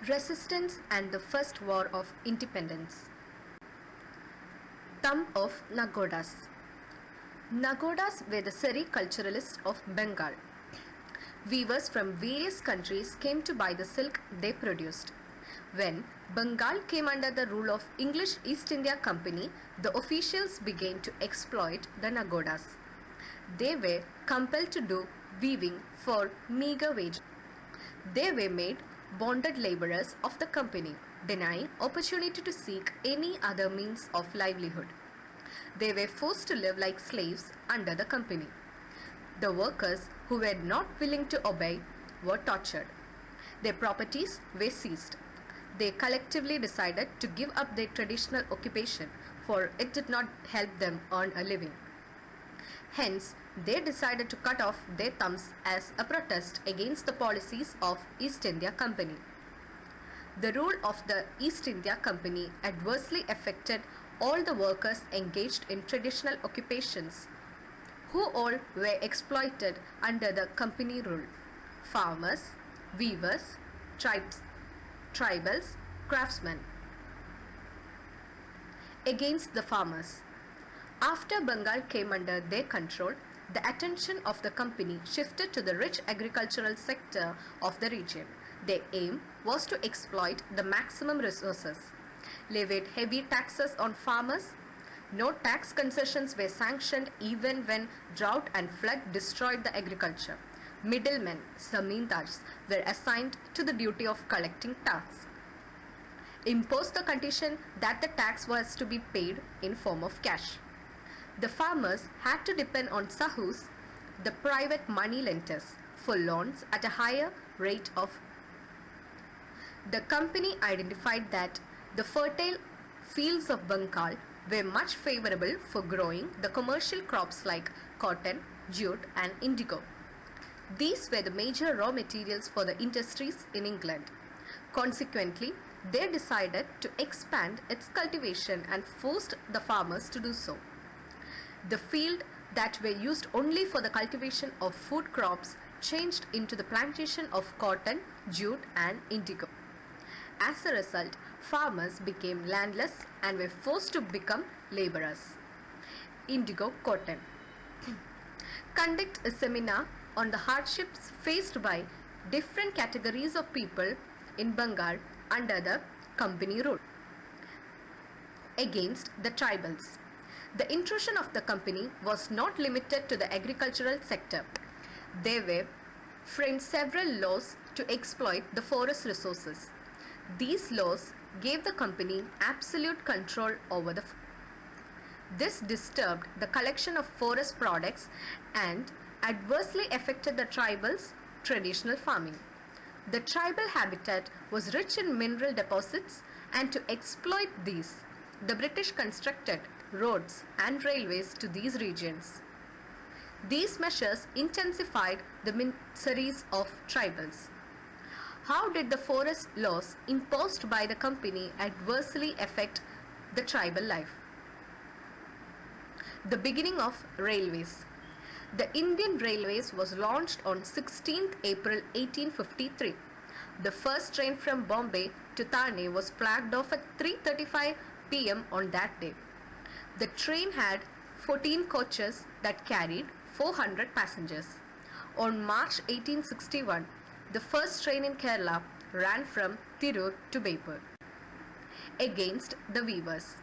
Resistance and the First War of Independence. Thumb of Nagodas. Nagodas were the sericulturalists of Bengal. Weavers from various countries came to buy the silk they produced. When Bengal came under the rule of English East India Company, the officials began to exploit the Nagodas. They were compelled to do weaving for meager wages. They were made bonded laborers of the company, denying opportunity to seek any other means of livelihood. They were forced to live like slaves under the company. The workers who were not willing to obey were tortured. Their properties were seized. They collectively decided to give up their traditional occupation, for it did not help them earn a living. Hence, they decided to cut off their thumbs as a protest against the policies of East India Company. The rule of the East India Company adversely affected all the workers engaged in traditional occupations, who all were exploited under the company rule: farmers, weavers, tribals, craftsmen. Against the farmers. After Bengal came under their control, the attention of the company shifted to the rich agricultural sector of the region. Their aim was to exploit the maximum resources, levied heavy taxes on farmers. No tax concessions were sanctioned even when drought and flood destroyed the agriculture. Middlemen, zamindars, were assigned to the duty of collecting tax. Imposed the condition that the tax was to be paid in form of cash. The farmers had to depend on sahus, the private money lenders, for loans at a higher rate of. The company identified that the fertile fields of Bengal were much favorable for growing the commercial crops like cotton, jute and indigo. These were the major raw materials for the industries in England. Consequently, they decided to expand its cultivation and forced the farmers to do so. The fields that were used only for the cultivation of food crops changed into the plantation of cotton, jute and indigo. As a result, farmers became landless and were forced to become laborers. Indigo cotton. Conduct a seminar on the hardships faced by different categories of people in Bengal under the company rule. Against the tribals. The intrusion of the company was not limited to the agricultural sector. They were framed several laws to exploit the forest resources. These laws gave the company absolute control over the forest. This disturbed the collection of forest products and adversely affected the tribals' traditional farming. The tribal habitat was rich in mineral deposits, and to exploit these, the British constructed roads and railways to these regions. These measures intensified the miseries of tribals. How did the forest laws imposed by the company adversely affect the tribal life? The beginning of railways. The Indian Railways was launched on 16th April 1853. The first train from Bombay to Thane was flagged off at 3:35 p.m. on that day. The train had 14 coaches that carried 400 passengers. On March 1861, the first train in Kerala ran from Tirur to Baipur. Against the weavers.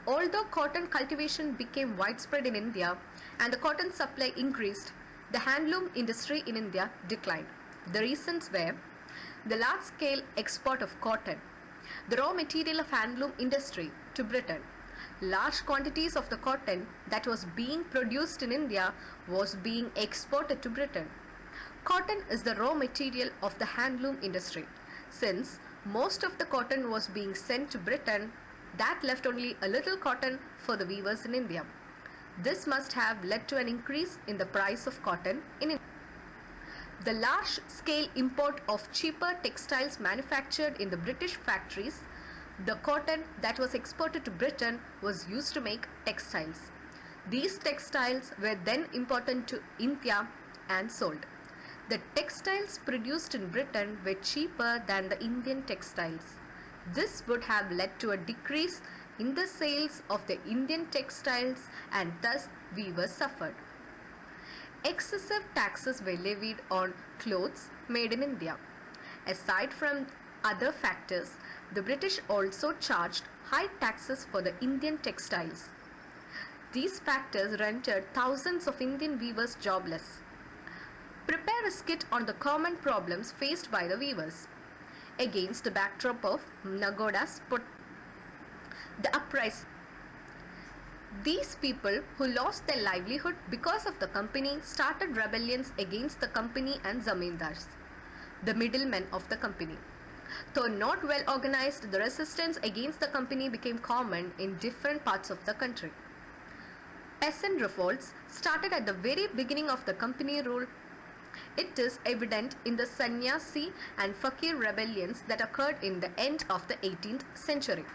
Although cotton cultivation became widespread in India and the cotton supply increased, the handloom industry in India declined. The reasons were the large-scale export of cotton, the raw material of handloom industry, to Britain. Large quantities of the cotton that was being produced in India was being exported to Britain. Cotton is the raw material of the handloom industry. Since most of the cotton was being sent to Britain, that left only a little cotton for the weavers in India. This must have led to an increase in the price of cotton in India. The large-scale import of cheaper textiles manufactured in the British factories, the cotton that was exported to Britain was used to make textiles. These textiles were then imported to India and sold. The textiles produced in Britain were cheaper than the Indian textiles. This would have led to a decrease in the sales of the Indian textiles and thus weavers suffered. Excessive taxes were levied on clothes made in India. Aside from other factors, the British also charged high taxes for the Indian textiles. These factors rendered thousands of Indian weavers jobless. Prepare a skit on the common problems faced by the weavers. Against the backdrop of Nagoda's the uprising. These people who lost their livelihood because of the company started rebellions against the company and zamindars, the middlemen of the company. Though not well organized, the resistance against the company became common in different parts of the country. Peasant revolts started at the very beginning of the company rule. It is evident in the Sannyasi and Fakir rebellions that occurred in the end of the 18th century.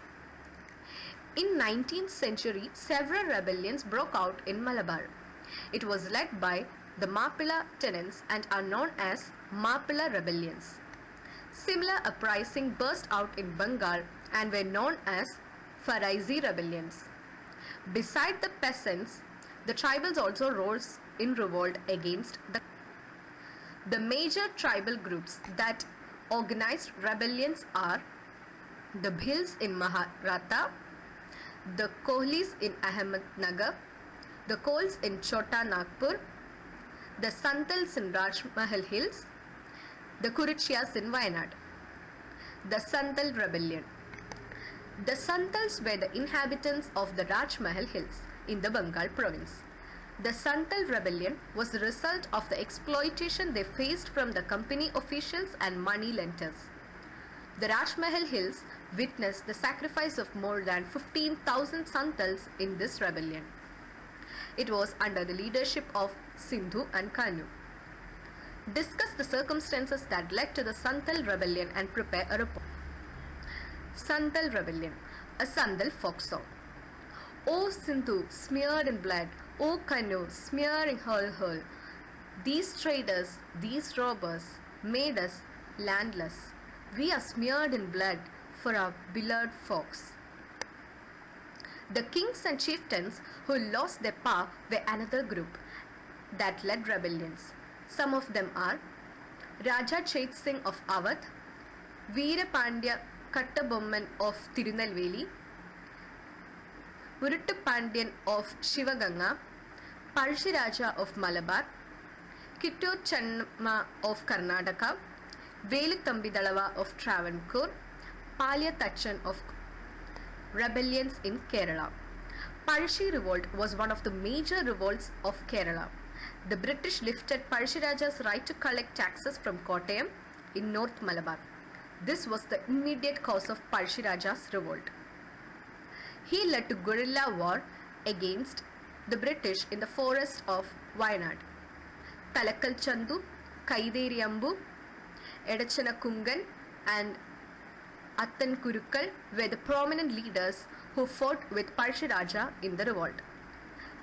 In 19th century, several rebellions broke out in Malabar. It was led by the Mappila tenants and are known as Mappila rebellions. Similar uprisings burst out in Bengal and were known as Faraisi rebellions. Beside the peasants, the tribals also rose in revolt against the major tribal groups that organized rebellions are the Bhils in Maratha, the Kohlis in Ahmednagar, the Kols in Chota Nagpur, the Santals in Rajmahal Hills, the Kuruchias in Wayanad. The Santal Rebellion. The Santals were the inhabitants of the Rajmahal Hills in the Bengal province. The Santal Rebellion was the result of the exploitation they faced from the company officials and money lenders. The Rajmahal Hills witnessed the sacrifice of more than 15,000 Santals in this rebellion. It was under the leadership of Sindhu and Kanu. Discuss the circumstances that led to the Santal Rebellion and prepare a report. Santal Rebellion, a Santal folk song. O Sindhu, smeared in blood, O Kanu, smearing hull. These traders, these robbers, made us landless. We are smeared in blood for our beloved folks. The kings and chieftains who lost their power were another group that led rebellions. Some of them are Raja Chet Singh of Awadh, Veerapandya Kattabomman of Tirunelveli, Uruttupandian of Shivaganga, Palshi Raja of Malabar, Kittur Channamma of Karnataka, Veluthambi Dalava of Travancore, Palya Tachan of rebellions in Kerala. Palshi revolt was one of the major revolts of Kerala. The British lifted Palshi Raja's right to collect taxes from Kottayam in North Malabar. This was the immediate cause of Palshi Raja's revolt. He led to guerrilla war against the British in the forest of Wayanad. Talakal Chandu, Kaideri Ambu, Edachana Kungan and Attan Kurukkal were the prominent leaders who fought with Palshi Raja in the revolt.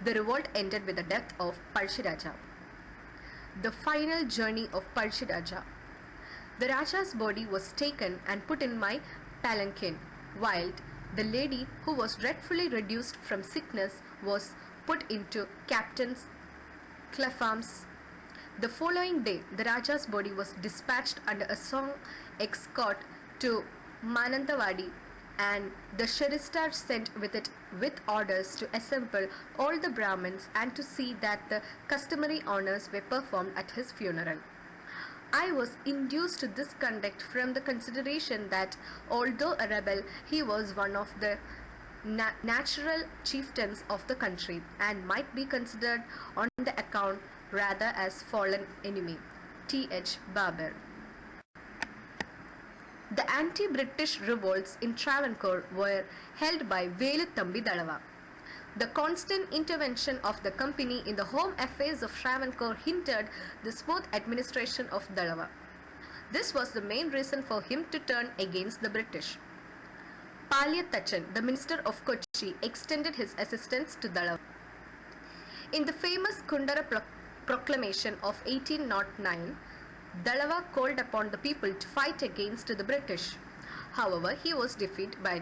The revolt ended with the death of Palshi Raja. The final journey of Palshi Raja. The Raja's body was taken and put in my palanquin, while the lady who was dreadfully reduced from sickness was put into Captain's Clefham's. The following day, the Raja's body was dispatched under a song escort to Manantawadi, and the Sharistar sent with it with orders to assemble all the Brahmins and to see that the customary honors were performed at his funeral. I was induced to this conduct from the consideration that, although a rebel, he was one of the natural chieftains of the country and might be considered on the account rather as fallen enemy. T.H. Babar. The anti-British revolts in Travancore were held by Veluthambi Dalava. The constant intervention of the company in the home affairs of Travancore hindered the smooth administration of Dalava. This was the main reason for him to turn against the British. Palya Tachan, the minister of Kochi, extended his assistance to Dalava. In the famous Kundara Proclamation of 1809, Dalawa called upon the people to fight against the British. However, he was defeated by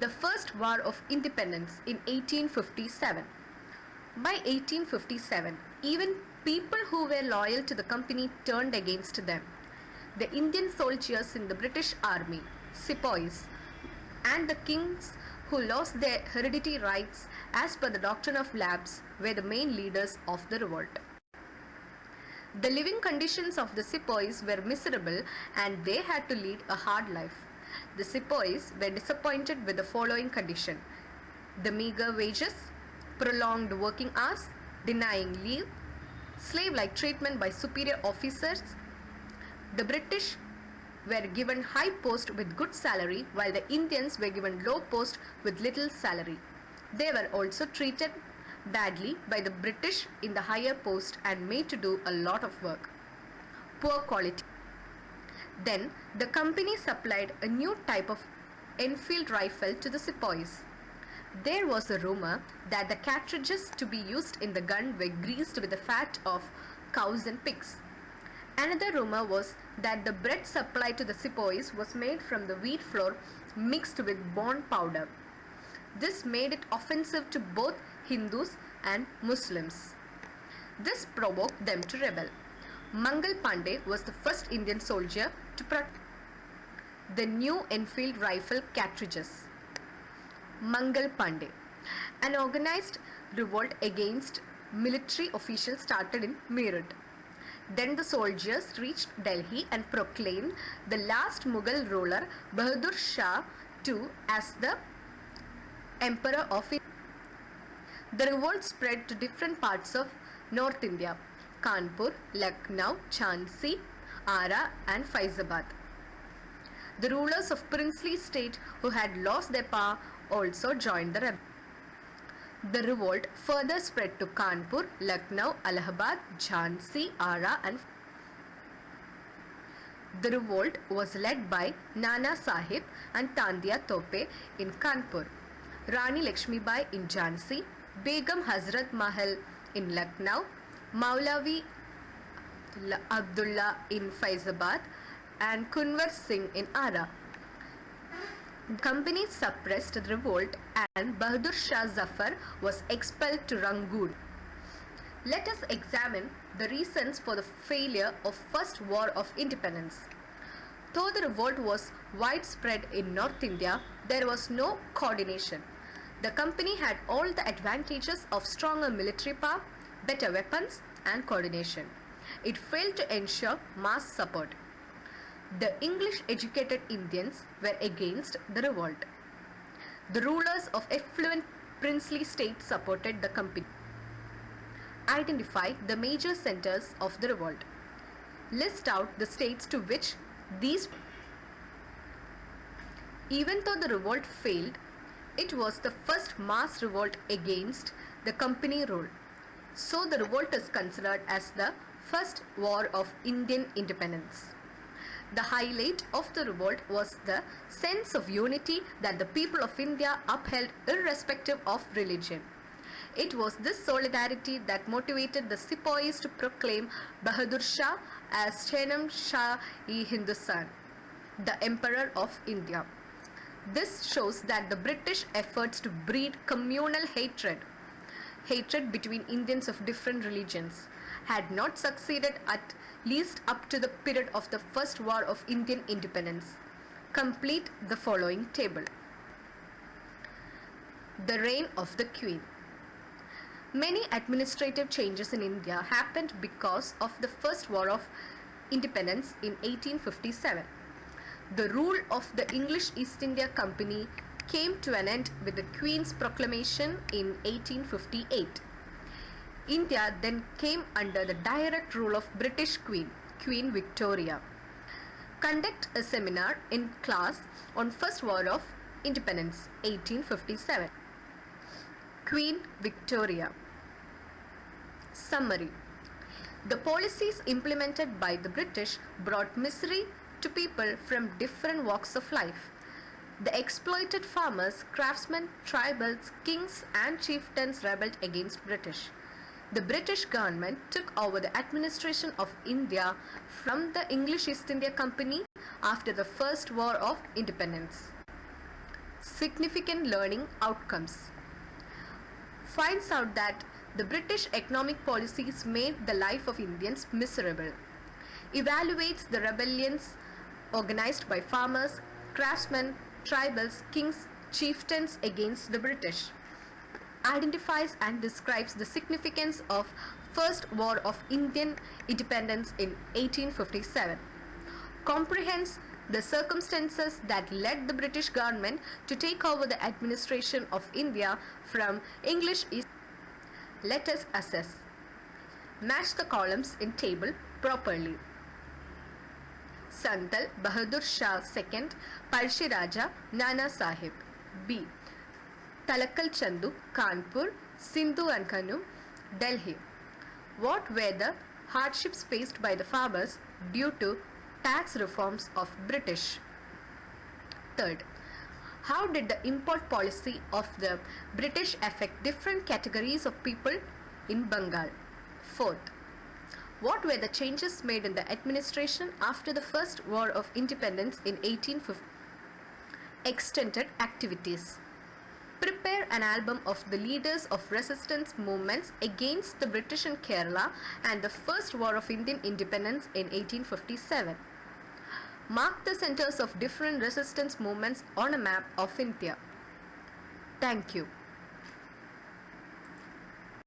the First War of Independence in 1857. By 1857, even people who were loyal to the company turned against them. The Indian soldiers in the British Army, sepoys, and the kings who lost their hereditary rights as per the doctrine of lapse were the main leaders of the revolt. The living conditions of the sepoys were miserable and they had to lead a hard life. The sepoys were disappointed with the following condition: the meager wages, prolonged working hours, denying leave, slave-like treatment by superior officers. The British were given high post with good salary while the Indians were given low post with little salary. They were also treated badly by the British in the higher post and made to do a lot of work. Poor quality. Then the company supplied a new type of Enfield rifle to the sepoys. There was a rumor that the cartridges to be used in the gun were greased with the fat of cows and pigs. Another rumor was that the bread supplied to the sepoys was made from the wheat flour mixed with bone powder. This made it offensive to both Hindus and Muslims. This provoked them to rebel. Mangal Pandey was the first Indian soldier to protect the new Enfield rifle cartridges. Mangal Pandey. An organized revolt against military officials started in Meerut. Then the soldiers reached Delhi and proclaimed the last Mughal ruler Bahadur Shah II as the Emperor of India. The revolt spread to different parts of North India: Kanpur, Lucknow, Jhansi, Ara and Faizabad. The rulers of princely state who had lost their power also joined the rebellion. The revolt further spread to Kanpur, Lucknow, Allahabad, Jhansi, Ara and the revolt was led by Nana Sahib and Tandia Tope in Kanpur, Rani Lakshmibai in Jhansi, Begum Hazrat Mahal in Lucknow, Maulavi Abdullah in Faizabad and Kunwar Singh in Ara. The company suppressed the revolt and Bahadur Shah Zafar was expelled to Rangoon. Let us examine the reasons for the failure of First War of Independence. Though the revolt was widespread in North India, there was no coordination. The company had all the advantages of stronger military power, better weapons and coordination. It failed to ensure mass support. The English-educated Indians were against the revolt. The rulers of affluent princely states supported the company. Identify the major centers of the revolt. List out the states to which these. Even though the revolt failed, it was the first mass revolt against the company rule. So the revolt is considered as the First War of Indian Independence. The highlight of the revolt was the sense of unity that the people of India upheld irrespective of religion. It was this solidarity that motivated the sepoys to proclaim Bahadur Shah as Chenam Shah-e Hindustan, the Emperor of India. This shows that the British efforts to breed communal hatred between Indians of different religions, had not succeeded at least up to the period of the First War of Indian Independence. Complete the following table. The reign of the Queen. Many administrative changes in India happened because of the First War of Independence in 1857. The rule of the English East India Company came to an end with the Queen's proclamation in 1858. India then came under the direct rule of British Queen, Queen Victoria. Conduct a seminar in class on First War of Independence, 1857. Queen Victoria. Summary. The policies implemented by the British brought misery to people from different walks of life. The exploited farmers, craftsmen, tribals, kings and chieftains rebelled against British. the British government took over the administration of India from the English East India Company after the First War of Independence. Significant learning outcomes. Finds out that the British economic policies made the life of Indians miserable. Evaluates the rebellions organized by farmers, craftsmen, tribals, kings, chieftains against the British. Identifies and describes the significance of First War of Indian Independence in 1857. Comprehends the circumstances that led the British government to take over the administration of India from English East. Let us assess. Match the columns in table properly. Santal Bahadur Shah II, Parshi Raja, Nana Sahib. B. Talakkal Chandu, Kanpur, Sindhu and Kanu, Delhi. What were the hardships faced by the farmers due to tax reforms of British? Third, how did the import policy of the British affect different categories of people in Bengal? Fourth, what were the changes made in the administration after the First War of Independence in 1850? Extended activities. Prepare an album of the leaders of resistance movements against the British in Kerala and the First War of Indian Independence in 1857. Mark the centers of different resistance movements on a map of India. Thank you.